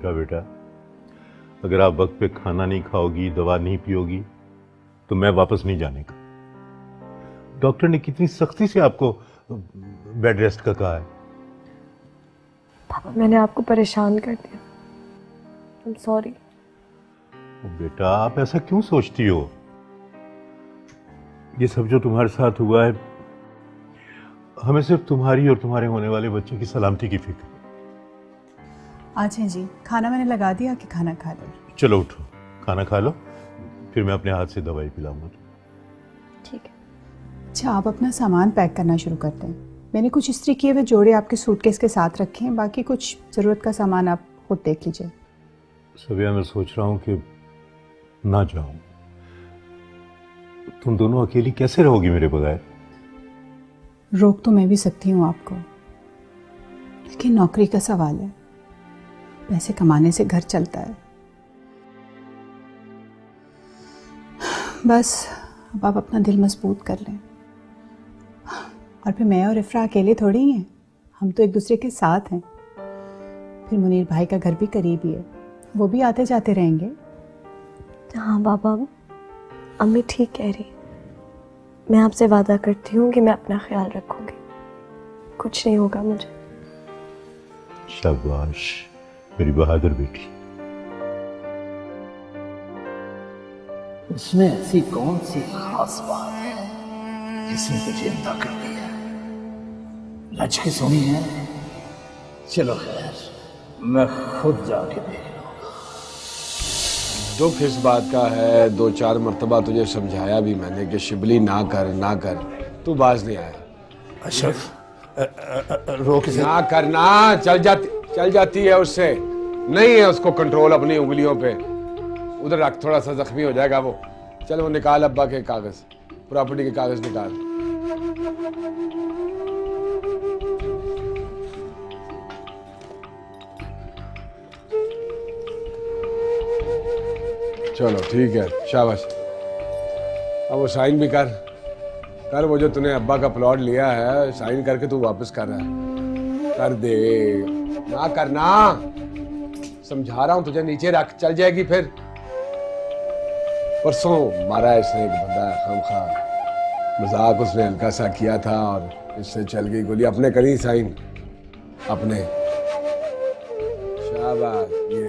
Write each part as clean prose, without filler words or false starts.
देखा बेटा, अगर आप वक्त पे खाना नहीं खाओगी, दवा नहीं पियोगी, तो मैं वापस नहीं जाने का। डॉक्टर ने कितनी सख्ती से आपको बेड रेस्ट का कहा है। पापा मैंने आपको परेशान कर दिया, आई एम सॉरी। बेटा आप ऐसा क्यों सोचती हो? ये सब जो तुम्हारे साथ हुआ है, हमें सिर्फ तुम्हारी और तुम्हारे होने वाले बच्चे की सलामती की फिक्र है। अच्छा जी, खाना मैंने लगा दिया कि खाना खा लो। चलो उठो, खाना खा लो, फिर मैं अपने हाथ से दवाई पिलाऊंगा। ठीक है। अच्छा, आप अपना सामान पैक करना शुरू करते हैं। मैंने कुछ इस्त्री किए हुए जोड़े आपके सूटकेस के साथ रखे हैं, बाकी कुछ ज़रूरत का सामान आप खुद देख लीजिए। सबिया, मैं सोच रहा हूँ कि ना जाऊं। तुम दोनों अकेली कैसे रहोगी मेरे बगैर? रोक तो मैं भी सकती हूँ आपको, लेकिन नौकरी का सवाल है, पैसे कमाने से घर चलता है। बस अब आप अपना दिल मजबूत कर लें। और फिर मैं और इफ्रा अकेले थोड़ी ही हैं, हम तो एक दूसरे के साथ हैं। फिर मुनीर भाई का घर भी करीब ही है, वो भी आते जाते रहेंगे। हाँ बाबा, अम्मी ठीक कह रही। मैं आपसे वादा करती हूँ कि मैं अपना ख्याल रखूंगी, कुछ नहीं होगा मुझे। शाबाश मेरी बहादुर बेटी। उसमें ऐसी कौन सी खास बात है जिसने तुझे अंधा कर दिया? लच के सुनी है? चलो खैर, मैं खुद जाके देख लूंगा। दुख इस बात का है, 2-4 मरतबा तुझे समझाया भी मैंने कि शिबली ना कर ना कर, तू बाज नहीं आया। अशरफ, रोक इसे। ना करना, चल जाती है उससे, नहीं है उसको कंट्रोल अपनी उंगलियों पे। उधर रख, थोड़ा सा जख्मी हो जाएगा वो। चल वो निकाल अब्बा के कागज, प्रॉपर्टी के कागज निकाल। चलो ठीक है, शाबाश। अब वो साइन भी कर वो जो तूने अब्बा का प्लॉट लिया है, साइन करके तू वापस कर रहा है, कर दे। ना करना, समझा रहा हूं तुझे, नीचे रख, चल जाएगी फिर। परसों मारा इसने एक बंदा खामखा, मजाक उसने हल्का सा किया था और इससे चल गई गोली। अपने करी साइन अपने। शाबाश, ये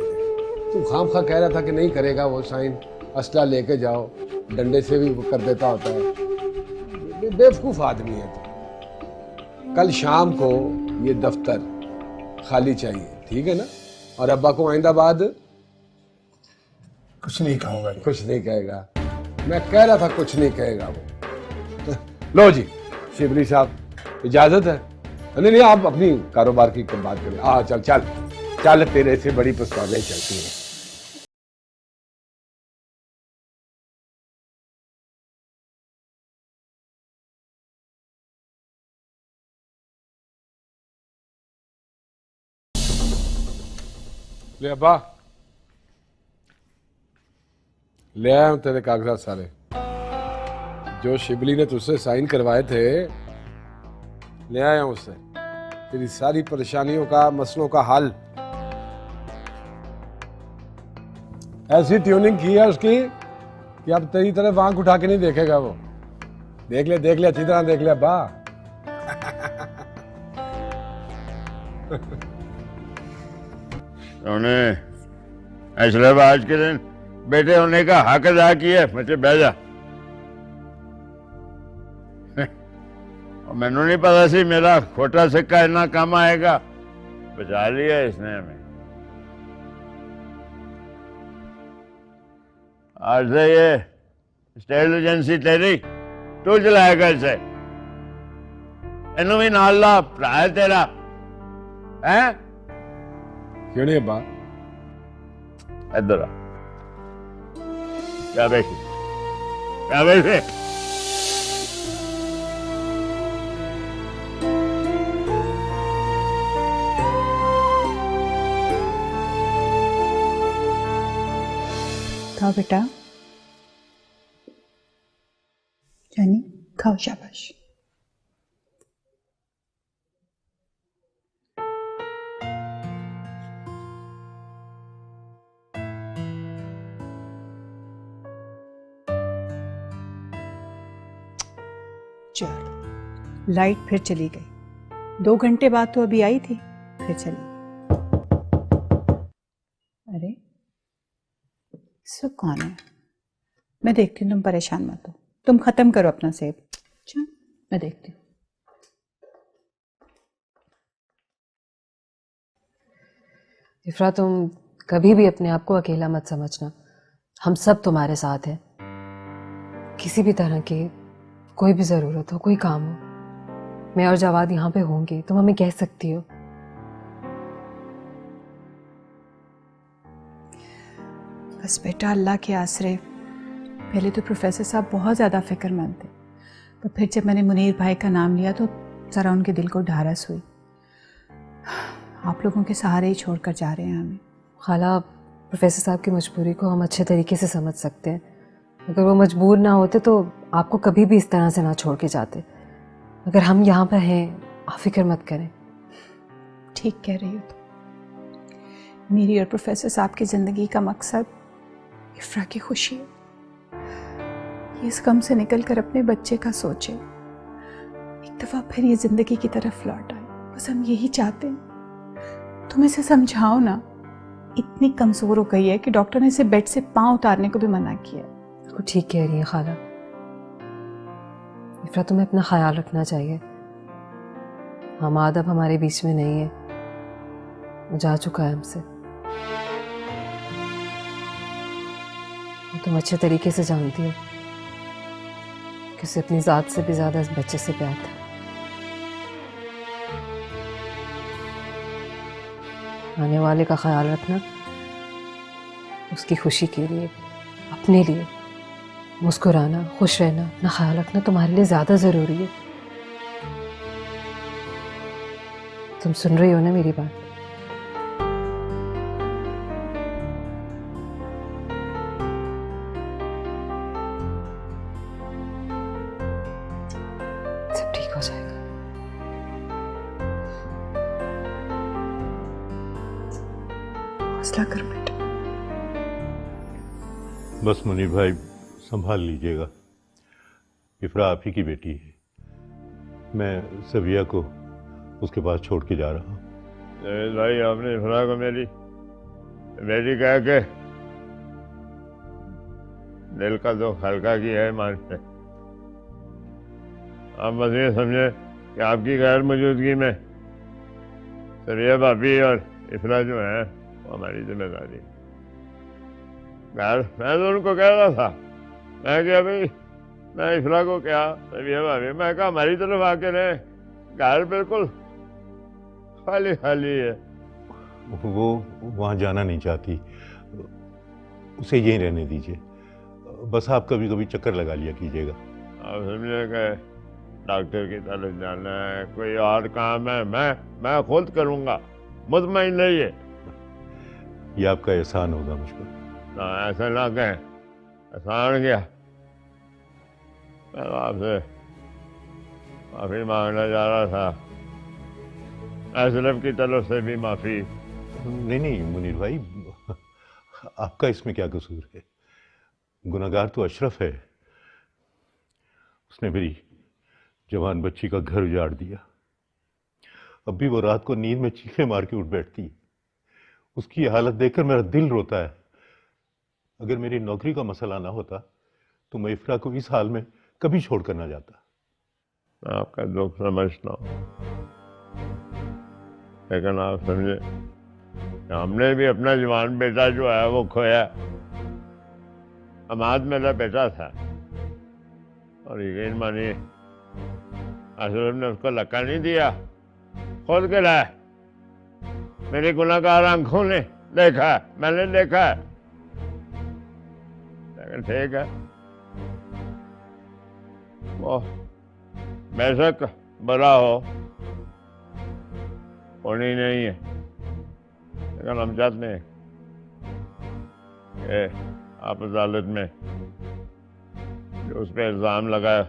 तू खामखा कह रहा था कि नहीं करेगा वो साइन, असला लेके जाओ, डंडे से भी कर देता होता है। बेवकूफ आदमी है तू। कल शाम को ये दफ्तर खाली चाहिए, ठीक है ना? और अब्बा को आइंदा बाद कुछ नहीं कहूंगा। कुछ नहीं कहेगा। मैं कह रहा था कुछ नहीं कहेगा वो। लो जी शिबली साहब, इजाजत है? नहीं, आप अपनी कारोबार की बात करें। चल तेरे से बड़ी प्रस्तावें चलती हैं। ले अब्बा, ले आया हूं तेरे कागजात सारे, जो शिबली ने तुझसे साइन करवाए थे, ले आया हूं उससे। तेरी सारी परेशानियों का, मसलों का हल। ऐसी ट्यूनिंग की है उसकी कि अब तेरी तरफ आंख उठा के नहीं देखेगा वो। देख ले अच्छी तरह देख ले अब्बा। उन्होंने आज के दिन बेटे होने का हक अदा किया, बच्चे बह जा। मैनू नहीं पता सी मेरा खोटा सिक्का इतना काम आएगा। बचा लिया इसने हमें। आज से ये स्टेट एजेंसी तेरी, तू चलाएगा इसे। इनू भी नाल ला, भरा है तेरा है। क्यों नहीं अब्बा? इधर आ, क्या बैठी, क्या बैठे? खाओ बेटा, जानी खाओ, शाबाश। चलो, लाइट फिर चली गई। 2 घंटे बाद तो अभी आई थी, फिर चली गई। अरे इस वक्त कौन है? मैं देखती हूँ, तुम परेशान मत हो। तुम खत्म करो अपना सेब। अच्छा, मैं देखती हूँ। इफ्रा, तुम कभी भी अपने आप को अकेला मत समझना। हम सब तुम्हारे साथ हैं। किसी भी तरह की कोई भी ज़रूरत हो, कोई काम हो, मैं और जवाद यहाँ पे होंगे। तुम हमें कह सकती हो। बस बेटा, अल्लाह के आसरे। पहले तो प्रोफेसर साहब बहुत ज़्यादा फिक्रमंद थे, पर फिर जब मैंने मुनीर भाई का नाम लिया तो ज़रा उनके दिल को ढारस हुई। आप लोगों के सहारे ही छोड़कर जा रहे हैं हमें। खाला, प्रोफेसर साहब की मजबूरी को हम अच्छे तरीके से समझ सकते हैं। अगर वो मजबूर ना होते तो आपको कभी भी इस तरह से ना छोड़ के जाते। अगर हम यहाँ पर हैं, आप फिक्र मत करें। ठीक कह रही हो तुम। मेरी और प्रोफेसर साहब की ज़िंदगी का मकसद इफ्रा की खुशी है। ये इस गम से निकलकर अपने बच्चे का सोचे, एक दफ़ा फिर ये ज़िंदगी की तरफ लौट आए। बस हम यही चाहते हैं। तुम इसे समझाओ ना। इतनी कमज़ोर हो गई है कि डॉक्टर ने इसे बेड से पाँव उतारने को भी मना किया। बिल्कुल ठीक कह रही है खाला। इफ्रा, तुम्हें अपना ख्याल रखना चाहिए। हमाद अब हमारे बीच में नहीं है, वो जा चुका है हमसे। तुम अच्छे तरीके से जानती हो कि उसे अपनी ज़ात से भी ज़्यादा इस बच्चे से प्यार था। आने वाले का ख्याल रखना, उसकी खुशी के लिए, अपने लिए मुस्कुराना, खुश रहना, अपना ख्याल रखना तुम्हारे लिए ज़्यादा ज़रूरी है। तुम सुन रही हो ना मेरी बात? सब ठीक हो जाएगा। हौसला कर बेटा। बस मुनीर भाई, संभाल लीजिएगा। इफ्रा आप ही की बेटी है। मैं सबिया को उसके पास छोड़ के जा रहा हूँ। भाई, आपने इफ्रा को मेरी बेटी कह के दिल का दुख हल्का किया है मान से। आप बस ये समझे कि आपकी गैर मौजूदगी में सबिया भाभी और इफ्रा जो है वो हमारी जिम्मेदारी। मैं तो उनको कह रहा था, मैं क्या भाई, मैं इफ्रा को क्या, सबिया भाभी, मैं कहा हमारी तरफ आके रहे, घर बिल्कुल खाली खाली है। वो वहाँ जाना नहीं चाहती, उसे यहीं रहने दीजिए। बस आप कभी कभी चक्कर लगा लिया कीजिएगा। आप समझे कि डॉक्टर की तरफ जाना है, कोई और काम है, मैं खुद करूँगा, मुतमईन रहिए। ये आपका एहसान होगा मुझ पर। ना ऐसा ना कहें, एहसान क्या। मैं तो आपसे माफ़ी मांगना जा रहा था, अशरफ की तरफ से भी माफ़ी। नहीं नहीं मुनीर भाई, आपका इसमें क्या कसूर है? गुनहगार तो अशरफ है। उसने मेरी जवान बच्ची का घर उजाड़ दिया। अब भी वो रात को नींद में चीखें मार के उठ बैठती है। उसकी हालत देखकर मेरा दिल रोता है। अगर मेरी नौकरी का मसला ना होता तो मैं इफ्रा को इस हाल में कभी छोड़कर ना जाता। मैं आपका दुख समझता हूँ, लेकिन आप समझे हमने भी अपना जवान बेटा जो है वो खोया। हमाद मेरा बेटा था और यकीन मानिए अशरफ ने उसको लक्का नहीं दिया, खुद के लाया। मेरी गुनाहगार आंखों ने देखा है, मैंने देखा है। लेकिन ठीक है, वो बेशक बड़ा हो, होनी नहीं है, लेकिन हम चाहते हैं कि आप अदालत में जो उस पर इल्ज़ाम लगाया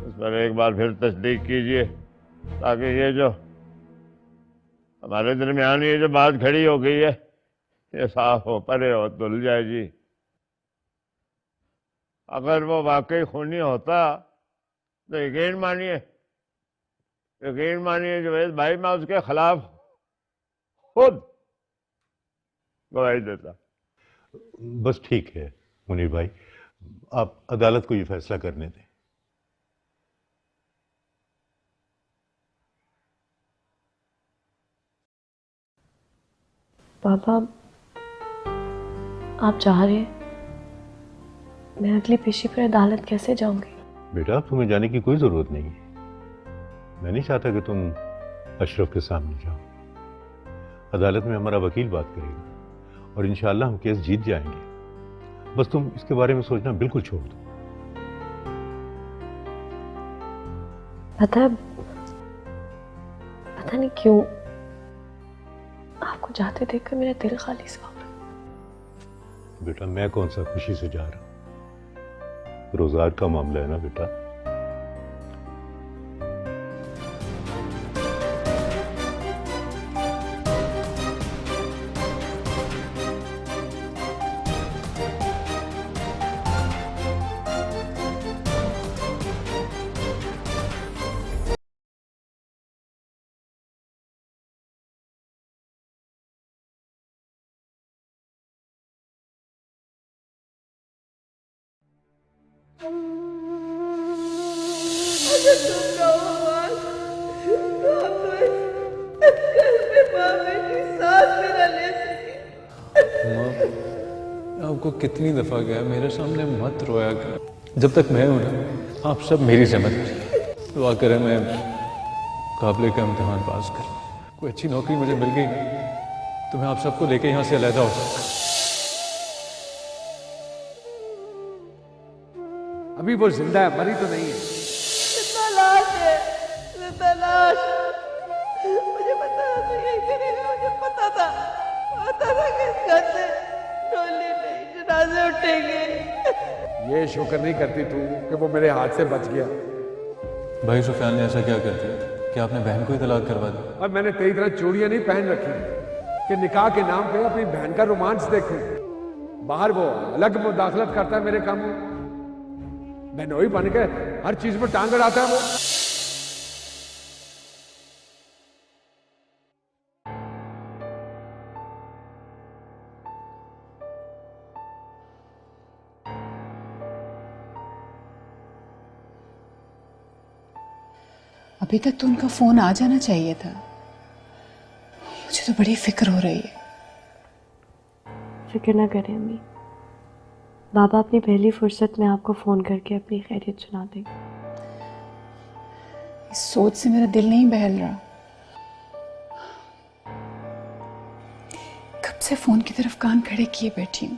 उस पर एक बार फिर तस्दीक कीजिए, ताकि ये जो हमारे दरमियान ये जो बात खड़ी हो गई है ये साफ हो, परे हो, धुल जाए जी। अगर वो वाकई खूनी होता तो यकीन मानिए जुवैद भाई, मैं उसके खिलाफ खुद गवाही देता। बस ठीक है मुनीर भाई, आप अदालत को ये फैसला करने दें। पापा, आप जा रहे हैं, मैं अगली पेशी पर अदालत कैसे जाऊंगी? बेटा, तुम्हें जाने की कोई जरूरत नहीं है। मैं नहीं चाहता कि तुम अशरफ के सामने जाओ। अदालत में हमारा वकील बात करेगा और इंशाअल्लाह हम केस जीत जाएंगे। बस तुम इसके बारे में सोचना बिल्कुल छोड़ दो। पता नहीं क्यों आपको जाते देखकर मेरा दिल खाली सा हो गया। बेटा, मैं कौन सा खुशी से जा रहा हूं, रोजगार का मामला है ना बेटा। आपको कितनी दफ़ा गया मेरे सामने मत रोया कर। जब तक मैं हूं ना, आप सब मेरी ज़िम्मेदारी। दुआ करें मैं काबिले का इम्तिहान पास कर, कोई अच्छी नौकरी मुझे मिल गई तो मैं आप सबको लेके यहाँ से अलहदा हो सकता। अभी वो जिंदा है, मरी तो नहीं है। लाश है, जिंदा लाश। मुझे पता था यही करेगा, मुझे पता था कि इस घर से डोली नहीं, जनाजे उठेंगे। ये शुक्र नहीं करती तू कि वो मेरे हाथ से बच गया। भाई सुफियान ने ऐसा क्या कर दिया कि आपने बहन को ही तलाक करवा दी? और मैंने तेरी तरह चूड़ियां नहीं पहन रखी कि निकाह के नाम पे अपनी बहन का रोमांस देखूं। बाहर वो अलग मुदाखलत करता है मेरे कामों, बहनोई बन के हर चीज में टांग अड़ाता है वो। अभी तक तो उनका फोन आ जाना चाहिए था। मुझे तो बड़ी फिक्र हो रही है। फिक्र ना करें अम्मी, बाबा अपनी पहली फुर्सत में आपको फोन करके अपनी खैरियत सुना देंगे। इस सोच से मेरा दिल नहीं बहल रहा। कब से फोन की तरफ कान खड़े किए बैठी हूं।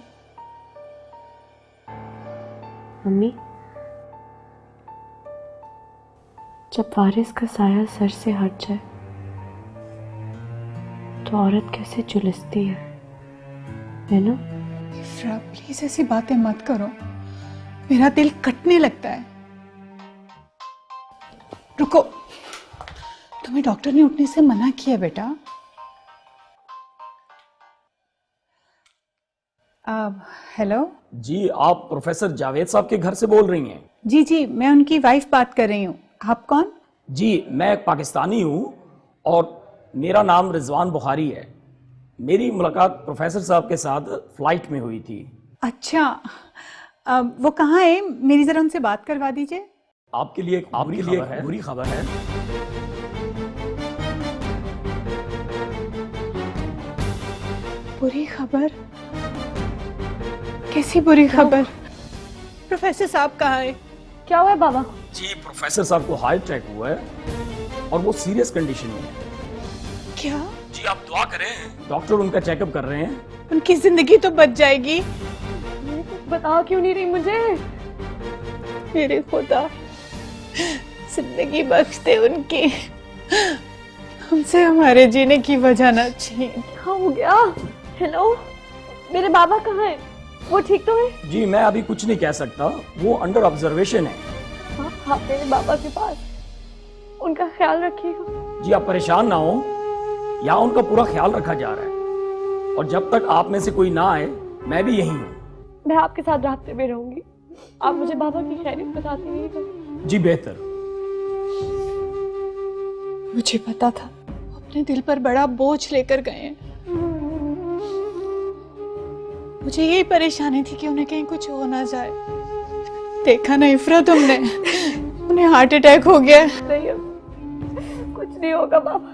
अम्मी, जब वारिस का साया सर से हट जाए तो औरत कैसे झुलसती है ना? इफ्रा, प्लीज ऐसी बातें मत करो, मेरा दिल कटने लगता है। रुको, तुम्हें डॉक्टर ने उठने से मना किया बेटा। हेलो जी, आप प्रोफेसर जावेद साहब के घर से बोल रही हैं? जी जी, मैं उनकी वाइफ बात कर रही हूँ। आप कौन? जी, मैं एक पाकिस्तानी हूँ और मेरा नाम रिजवान बुखारी है। मेरी मुलाकात प्रोफेसर साहब के साथ फ्लाइट में हुई थी। अच्छा, वो कहाँ है? मेरी जरा उनसे बात करवा दीजिए। आपके लिए एक बुरी खबर है। बुरी खबर? कैसी बुरी खबर? प्रोफेसर साहब कहाँ है? क्या हुआ है बाबा? जी, प्रोफेसर साहब को हार्ट अटैक हुआ है और वो सीरियस कंडीशन में है। क्या? जी, आप दुआ करें, डॉक्टर उनका चेकअप कर रहे हैं। उनकी जिंदगी तो बच जाएगी। बता क्यों नहीं रही मुझे? मेरे खुदा, जिंदगी बख्श दे उनकी। हमसे हमारे जीने की वजह ना छीन। क्या हो गया? हेलो, मेरे बाबा कहाँ हैं? वो ठीक तो है? जी, मैं अभी कुछ नहीं कह सकता, वो अंडर ऑब्जर्वेशन है। हाँ, मेरे बाबा के पास, उनका ख्याल रखिएगा। जी, आप परेशान ना हो, यहाँ उनका पूरा ख्याल रखा जा रहा है और जब तक आप में से कोई ना आए मैं भी यहीं हूँ। मैं आपके साथ रास्ते में रहूंगी, आप मुझे बाबा की खैरियत बताती रहिएगा। जी बेहतर। मुझे पता था वो अपने दिल पर बड़ा बोझ लेकर गए हैं। मुझे यही परेशानी थी कि उन्हें कहीं कुछ हो ना जाए। देखा ना इफ्रा तुमने, उन्हें हार्ट अटैक हो गया है। नहीं कुछ नहीं होगा बाबा,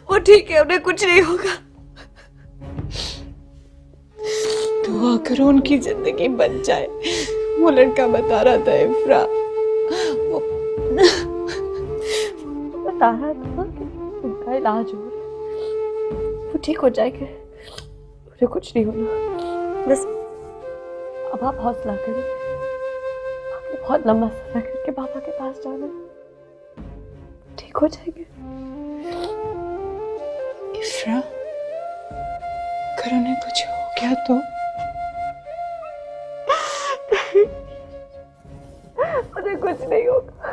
वो ठीक है, उन्हें कुछ नहीं होगा। दुआ करो उनकी जिंदगी बच जाए। वो लड़का बता रहा था इफ्रा, वो बता रहा था कि उनका इलाज हो रहा है, वो ठीक हो जाएंगे, उन्हें कुछ नहीं होना। बस अब आप हौसला करें, आपने बहुत लंबा सफर करके पापा के पास जाना है, ठीक हो जाएंगे। इफ्रा, अगर उन्हें कुछ हो गया तो? उन्हें कुछ नहीं होगा,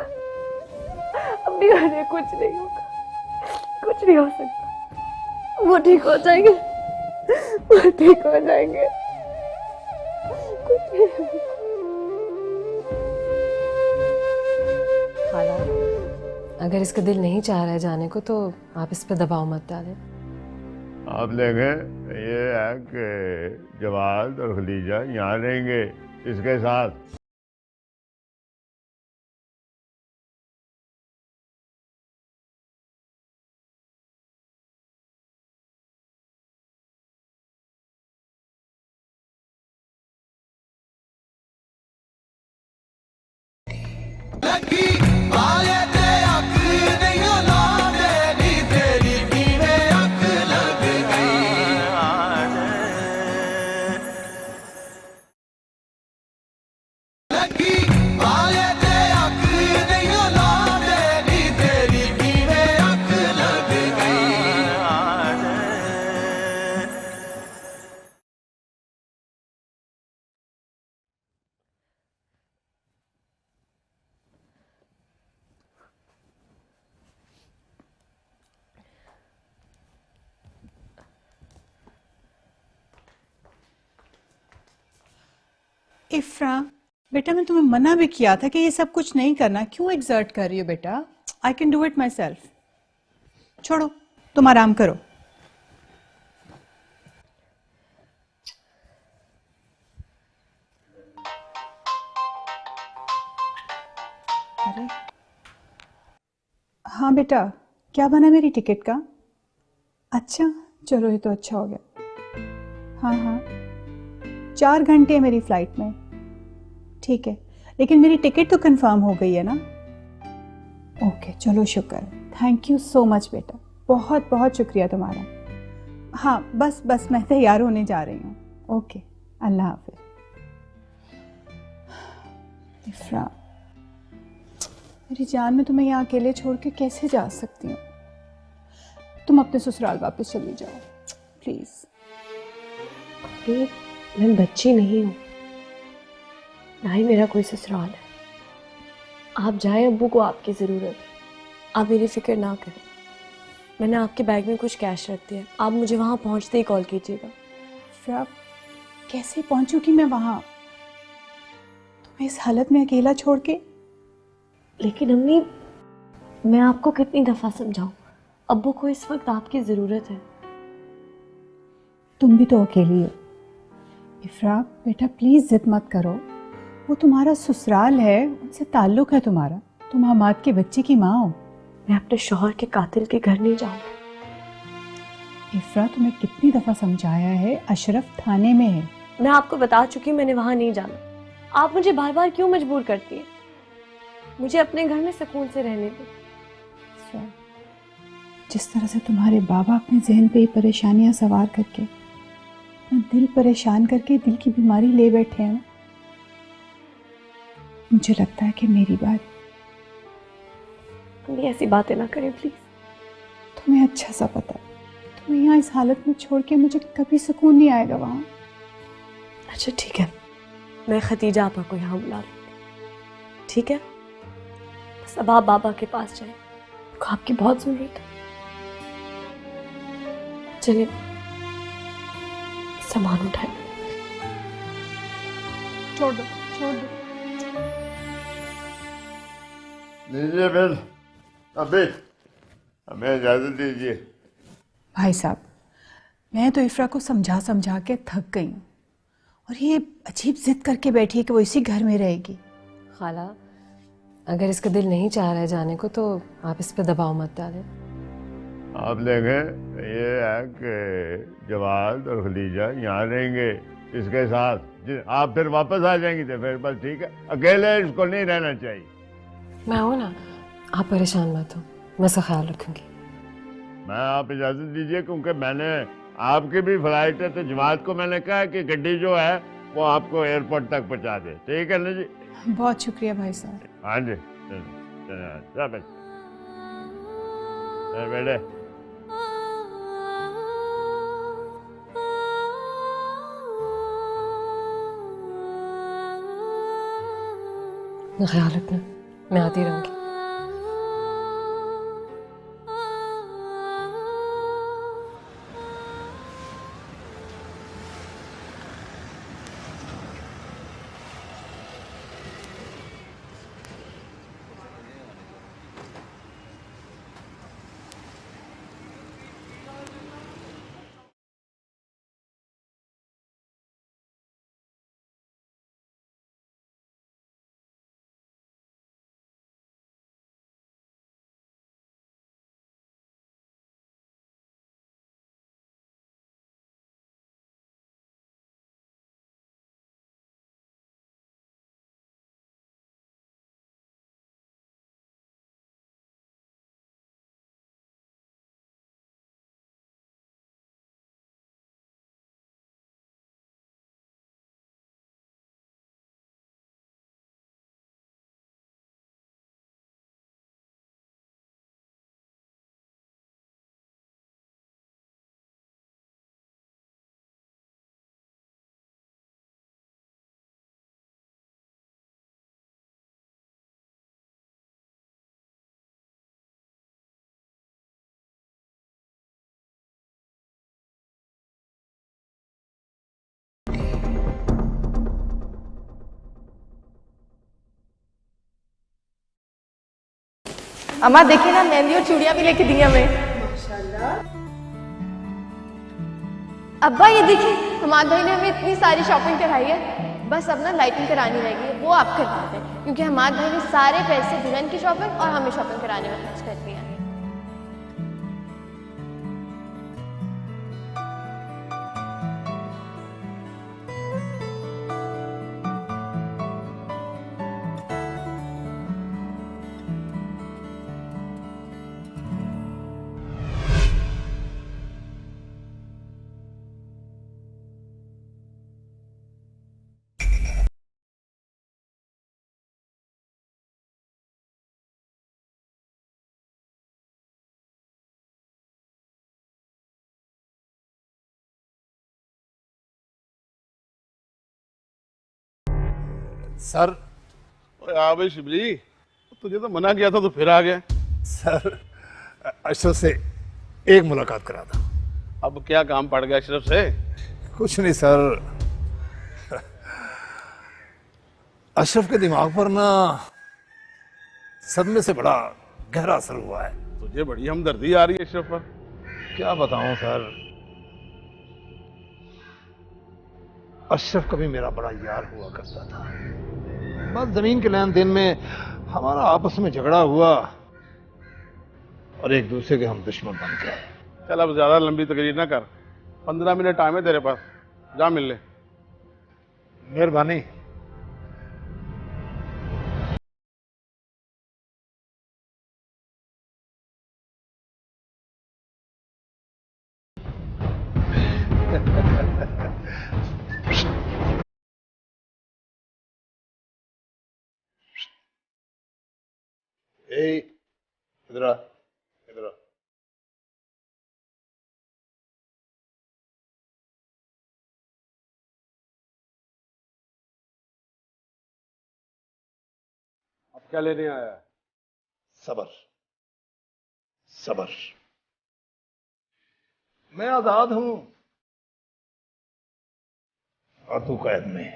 अम्मी, उन्हें कुछ नहीं होगा, कुछ नहीं हो सकता, वो ठीक हो जाएंगे, वो ठीक हो जाएंगे, कुछ नहीं होगा। खाला, अगर इसका दिल नहीं चाह रहा है जाने को तो आप इस पर दबाव मत डालें। आप देखें, ये है कि जवाद और खदीजा यहाँ रहेंगे इसके साथ। इफ्रा, बेटा मैं तुम्हें मना भी किया था कि ये सब कुछ नहीं करना, क्यों एग्जर्ट कर रही हो बेटा? I can do it my self. छोड़ो, तुम आराम करो। अरे हाँ बेटा, क्या बना मेरी टिकट का? अच्छा, चलो ये तो अच्छा हो गया। हाँ हाँ, 4 घंटे है मेरी फ्लाइट में। ठीक है, लेकिन मेरी टिकट तो कंफर्म हो गई है ना? ओके, चलो शुक्र है। थैंक यू सो मच बेटा, बहुत बहुत शुक्रिया तुम्हारा। हाँ बस मैं तैयार होने जा रही हूँ। ओके, अल्लाह हाफिज। इफ्रा, मेरी जान, मैं तुम्हें यहाँ अकेले छोड़ के कैसे जा सकती हूँ? तुम अपने ससुराल वापस चली जाओ प्लीज। मैं बच्ची नहीं हूँ, ना ही मेरा कोई ससुराल है। आप जाएं, अब्बू को आपकी ज़रूरत है, आप मेरी फिक्र ना करें। मैंने आपके बैग में कुछ कैश रख दिया, आप मुझे वहाँ पहुँचते ही कॉल कीजिएगा। फिर आप कैसे पहुँचूंगी मैं वहाँ, तुम्हें इस हालत में अकेला छोड़ के? लेकिन अम्मी, मैं आपको कितनी दफ़ा समझाऊं, अब्बू को इस वक्त आपकी ज़रूरत है। तुम भी तो अकेली हो। इफ्रा बेटा प्लीज़ जिद मत करो, वो तुम्हारा ससुराल है, उनसे ताल्लुक़ है तुम्हारा, तुम हमाद के बच्चे की माँ हो। मैं अपने शौहर के कातिल के घर नहीं जाऊंगी। इफ्रा, तुम्हें कितनी दफ़ा समझाया है, अशरफ थाने में है। मैं आपको बता चुकी हूँ मैंने वहाँ नहीं जाना, आप मुझे बार बार क्यों मजबूर करती हैं? मुझे अपने घर में सुकून से रहने दो। इफ्रा, जिस तरह से तुम्हारे बाबा अपने जहन पे परेशानियां सवार करके, अपना दिल परेशान करके दिल की बीमारी ले बैठे हैं, मुझे लगता है कि मेरी बात। तुम ऐसी बातें ना करें प्लीज। तुम्हें अच्छा सा पता है, तुम्हें यहाँ इस हालत में छोड़ के मुझे कभी सुकून नहीं आएगा वहाँ। अच्छा ठीक है, मैं खतीजा आपा को यहाँ बुला लूँगी, ठीक है? बस अब आप बाबा के पास जाएं, उनको आपकी बहुत ज़रूरत है। चलिए सामान उठाएं। छोड़ दो, छोड़ दो। लीजिए बिल। अभी हमें इजाजत दीजिए। भाई साहब, मैं तो इफ्रा को समझा समझा के थक गई हूँ और ये अजीब जिद करके बैठी है कि वो इसी घर में रहेगी। खाला, अगर इसका दिल नहीं चाह रहा है जाने को तो आप इस पर दबाव मत डालें। आप देखें, ये है कि जवाद और खलीजा यहाँ रहेंगे इसके साथ। आप फिर वापस आ जाएंगी तो फिर बस ठीक है, अकेले इसको नहीं रहना चाहिए। मैं हूँ ना, आप परेशान मत हो, मैं इसका ख्याल रखूंगी। मैं आप इजाजत दीजिए, क्योंकि मैंने आपकी भी फ्लाइट है तो जमात को मैंने कहा कि गड्डी जो है वो आपको एयरपोर्ट तक पहुंचा दे। ठीक है ना जी? बहुत शुक्रिया भाई साहब। हाँ जी, बेटे। ख्याल रखना, मैं आती रहूंगी। अम्मा देखिए ना, मेहंदी और चूड़ियां भी लेके दी हमें। अब्बा ये देखिए, हमारे भाई ने हमें इतनी सारी शॉपिंग कराई है, बस अब ना लाइटिंग करानी रहेगी, वो आप करवा दें, क्योंकि हमारे भाई ने सारे पैसे दुल्हन की शॉपिंग और हमें शॉपिंग कराने में खर्च कर दिया। सर। हाँ भाई शिबली, तुझे तो मना किया था तो फिर आ गया। सर, अशरफ से एक मुलाकात करा था। अब क्या काम पड़ गया अशरफ से? कुछ नहीं सर, अशरफ के दिमाग पर ना सदमे से बड़ा गहरा असर हुआ है। तुझे बड़ी हमदर्दी आ रही है अशरफ पर। क्या बताऊं सर, अशरफ कभी मेरा बड़ा यार हुआ करता था। बस जमीन के लेन देन में हमारा आपस में झगड़ा हुआ और एक दूसरे के हम दुश्मन बन गए। चल अब ज्यादा लंबी तकरीर ना कर, 15 मिनट टाइम है तेरे पास, जा मिल ले। मेहरबानी। इधर आ, इधर आ। अब क्या लेने आया है? सबर, सबर। मैं आजाद हूं और तू कैद में।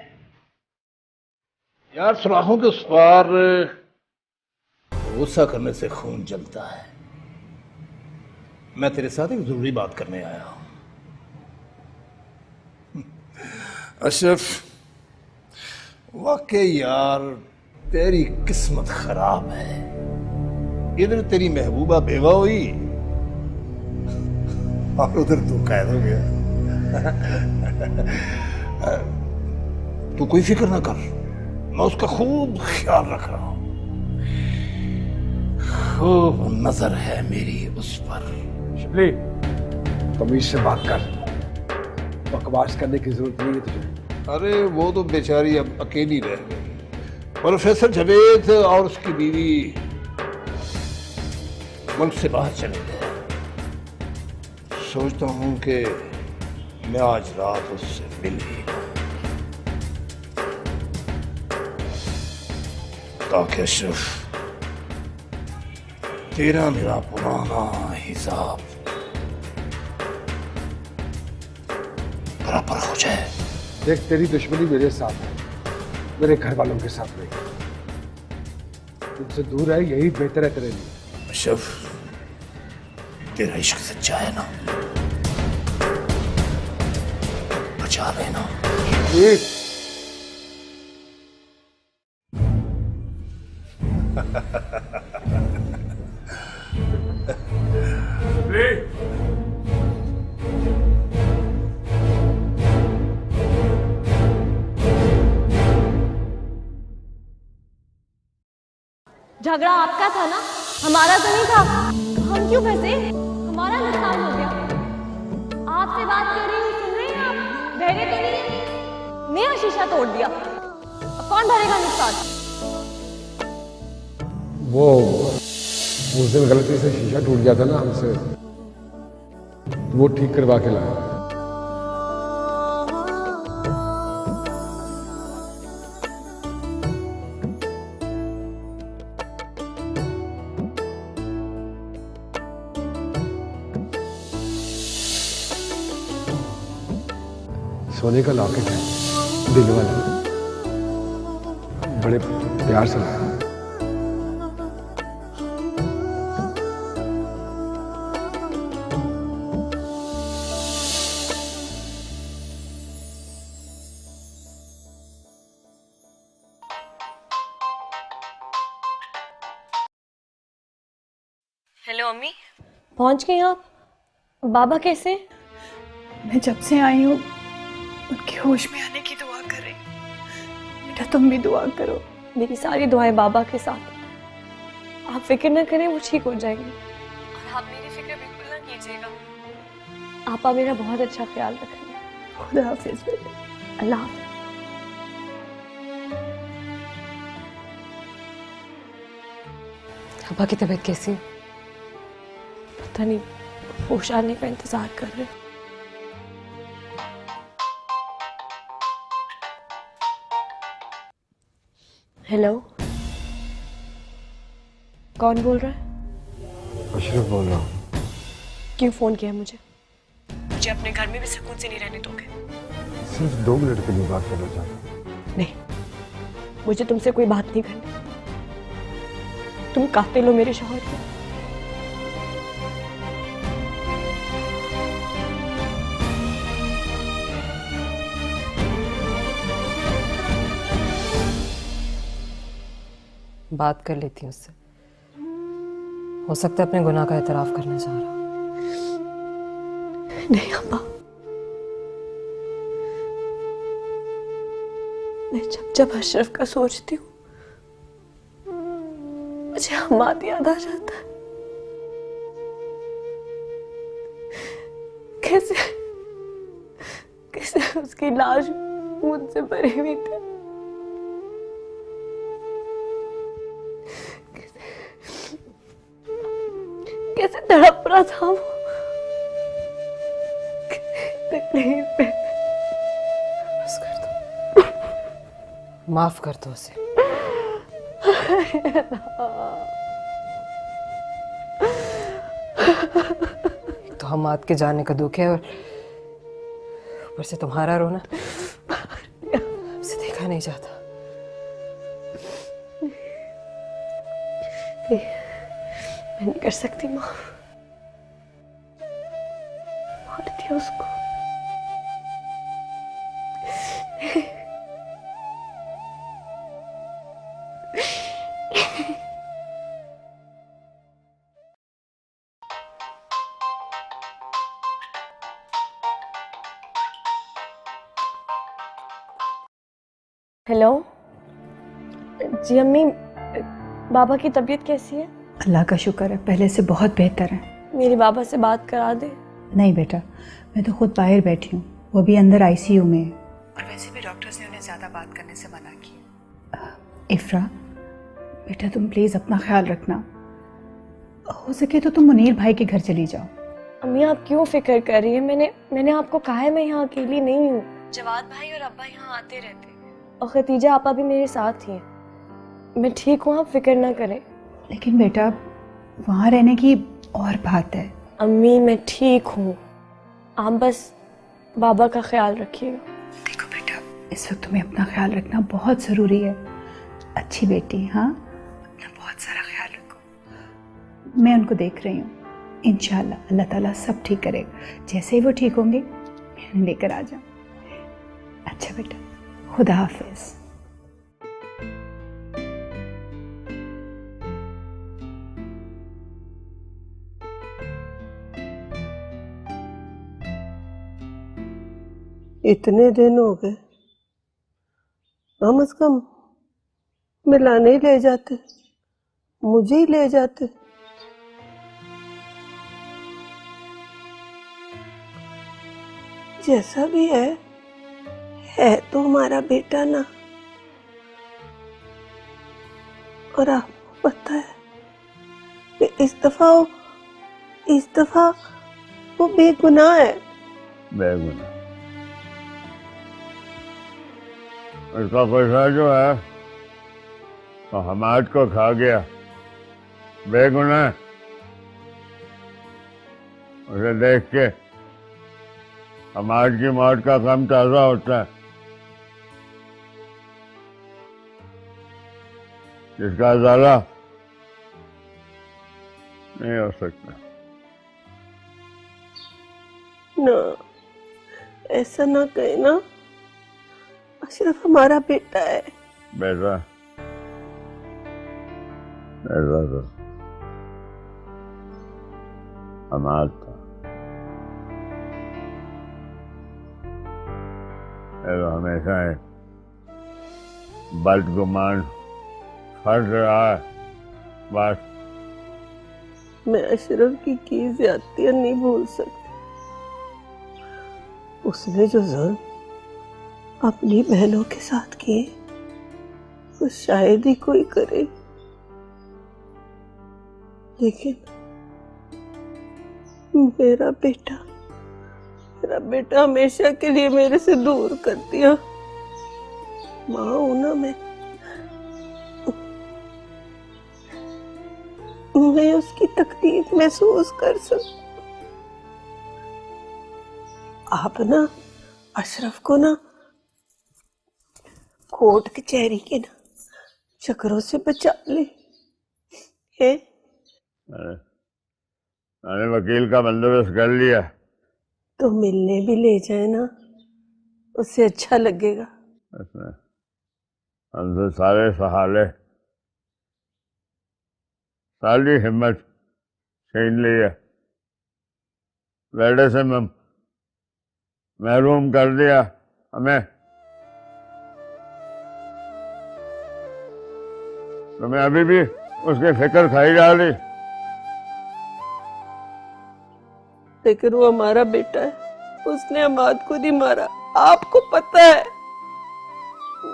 यार, सुराखों के उस पार गुस्सा करने से खून जलता है, मैं तेरे साथ एक जरूरी बात करने आया हूं। अशरफ, वाकई यार तेरी किस्मत खराब है। इधर तेरी महबूबा बेवा हुई और उधर तू कैद हो गया। तू कोई फिक्र ना कर, मैं उसका खूब ख्याल रख रहा हूं। खूब नजर है मेरी उस पर। शिबली, तमीज से बात कर, बकवास करने की जरूरत नहीं है तुझे। अरे वो तो बेचारी अब अकेली रह गई। प्रोफेसर जावेद और उसकी बीवी मुल्क से बाहर चले गए। सोचता हूं कि मैं आज रात उससे मिल ही लूं, ताकि अशरफ तेरा मेरा पुराना हिसाब बराबर हो जाए। देख, तेरी दुश्मनी मेरे साथ है, मेरे घर वालों के साथ नहीं। तुझसे दूर है, यही बेहतर है तेरे लिए। अशरफ, तेरा इश्क सच्चा है ना, बचा लेना। झगड़ा आपका था ना, हमारा तो नहीं था। हम क्यों फंसे? हमारा नुकसान हो गया। आपसे बात कर रही हूँ, सुन रही हैं आप? बहरे तो नहीं है? मेरा शीशा तोड़ दिया, अब कौन भरेगा नुकसान? वो उस दिन गलती से शीशा टूट गया था ना हमसे, वो ठीक करवा के लाया। सोने का लॉकेट है, दिल वाला, बड़े प्यार से लाया। हेलो अम्मी, पहुंच गई आप? बाबा कैसे? मैं जब से आई हूँ उनके होश में आने की दुआ कर रही। बेटा तुम भी दुआ करो। मेरी सारी दुआएं बाबा के साथ। आप फिक्र न करें, वो ठीक हो जाएंगे। और आप मेरी फिक्र बिल्कुल ना कीजिएगा। आपा मेरा बहुत अच्छा ख्याल रखेंगे। खुदा हाफिज बेटा। अल्लाह हाफिज। अब्बा की तबीयत कैसी है? पता नहीं, होश आने का इंतजार कर रहे। हेलो, कौन बोल रहा है? अशरफ बोल रहा हूँ। क्यों फोन किया मुझे? मुझे अपने घर में भी सुकून से नहीं रहने दोगे? सिर्फ 2 मिनट के लिए बात करना चाहता हूँ। नहीं, मुझे तुमसे कोई बात नहीं करनी। तुम कातिल हो मेरे शौहर के। बात कर लेती हूँ उससे, हो सकता है अपने गुनाह का एतराफ करना चाह रहा। नहीं अब्बा, मैं जब जब अशरफ का सोचती हूँ मुझे हमाद याद आ जाता है। कैसे कैसे उसकी लाश खून से भरी हुई थी। कैसे तड़प रहा था वो तकलीफ में। बस कर दो, माफ कर दो उसे। तो हमाद के जाने का दुख है और ऊपर से तुम्हारा रोना उसे देखा नहीं जाता। मैं नहीं कर सकती माँ। दिया उसको। हेलो जी अम्मी, बाबा की तबीयत कैसी है? अल्लाह का शुक्र है, पहले से बहुत बेहतर है। मेरी बाबा से बात करा दे। नहीं बेटा, मैं तो खुद बाहर बैठी हूँ, वो भी अंदर आईसीयू में है। और वैसे भी डॉक्टर्स ने उन्हें ज़्यादा बात करने से मना किया। इफ्रा बेटा, तुम प्लीज़ अपना ख्याल रखना, हो सके तो तुम मुनीर भाई के घर चली जाओ। अम्मी आप क्यों फिक्र कर रही है? मैंने आपको कहा है मैं यहाँ अकेली नहीं हूँ। जवाद भाई और अब्बा यहाँ आते रहते हैं और खतीजा आपा भी मेरे साथ ही हैं। मैं ठीक हूँ, आप फिक्र ना करें। लेकिन बेटा वहाँ रहने की और बात है। अम्मी मैं ठीक हूँ, आप बस बाबा का ख्याल रखिएगा। देखो बेटा, इस वक्त तुम्हें अपना ख्याल रखना बहुत ज़रूरी है। अच्छी बेटी, हाँ, अपना बहुत सारा ख्याल रखो। मैं उनको देख रही हूँ, इंशाल्लाह अल्लाह ताला सब ठीक करेगा। जैसे ही वो ठीक होंगे मैं उन्हें लेकर आ जाऊँ। अच्छा बेटा, खुदा हाफिज़। इतने दिन हो गए, कम से कम मिलाने ही ले जाते, मुझे ही ले जाते। जैसा भी है तो हमारा बेटा ना। और आपको पता है कि इस दफा वो बेगुनाह है। बेगुनाह? उसका पैसा जो है वो हमाद को खा गया, बेगुनाह। उसे देख के हमाद की मौत का गम ताज़ा होता है। जिसका अज़ाला नहीं हो सकता। ना, ऐसा ना कहे ना, अशरफ हमारा बेटा है। बेटा तो हमाद था, तो हमेशा बदगुमान फर्ज रहा है। बस मैं अशरफ की ज़्यादतियां नहीं भूल सकती। उसने जो जुल्म अपनी बहनों के साथ किए वो शायद ही कोई करे, लेकिन मेरा बेटा हमेशा के लिए मेरे से दूर कर दिया। माँ हूं ना मैं उसकी तकलीफ महसूस कर सकती। आप ना अशरफ को ना कोर्ट कचहरी के ना चक्करों से बचा ले। है? मैंने वकील का बंदोबस्त कर लिया। तो मिलने भी ले जाए ना, उससे अच्छा लगेगा। हमसे सारे सहाले, सारी हिम्मत छीन ली है, बेटे से महरूम कर दिया हमें। तुम्हें अभी भी उसकी फिक्र खाई जा रही। लेकिन वो हमारा बेटा है, उसने हमाद को नहीं मारा। आपको पता है,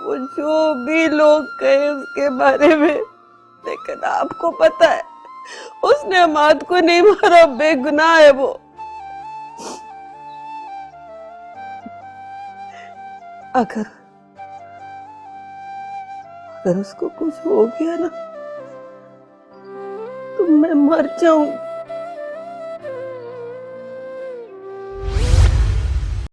वो जो भी लोग कहे उसके बारे में, लेकिन आपको पता है उसने हमाद को नहीं मारा, बेगुनाह है वो। अगर उसको कुछ हो गया ना तो मैं मर जाऊंगी।